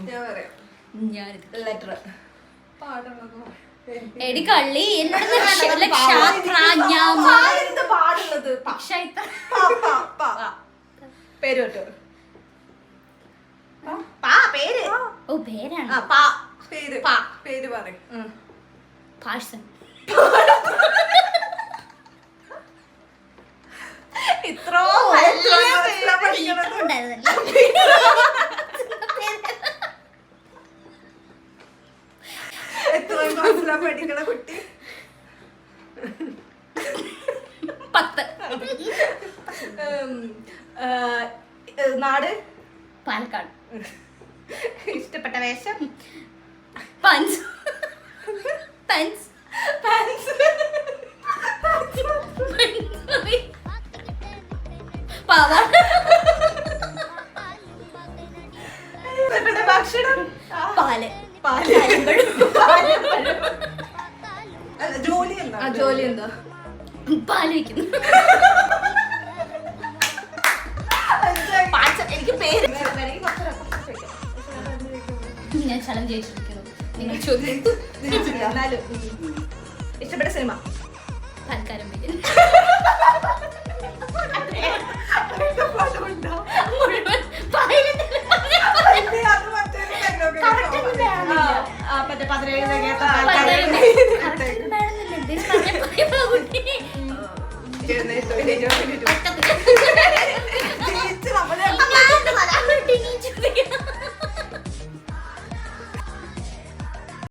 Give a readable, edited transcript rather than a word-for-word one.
ഞാൻ പറയാം. ലെറ്റർ എടി കള്ളി എന്നോട് പാടുള്ളത് പേര് കേട്ടോ. പേര് ഓ പേരാണ് പേര് പറയും. പാഴ്സൺ. ഇത്രോ എത്രാം ക്ലാസ്സിലാ പഠിക്കണ കുട്ടി? 10. നാട് പാലക്കാട്. ഇഷ്ടപ്പെട്ട വേഷം പഞ്ച്. പഞ്ച്. ഇഷ്ടപ്പെട്ട ഭക്ഷണം പാല്. ജോലി എന്താ? ജോലി എന്താ? പാല് വയ്ക്കുന്നു. എനിക്ക് പേര് ഞാൻ ചലഞ്ച് ചെയ്തിരിക്കുന്നു. നിങ്ങൾ ചോദ്യം. എന്നാലും ഇഷ്ടപ്പെട്ട സിനിമ പാൽക്കാരൻ ബിരിയാണി. മുഴുവൻ പാലിന്റെ മറ്റേ 17 എഴുന്നേറ്റോ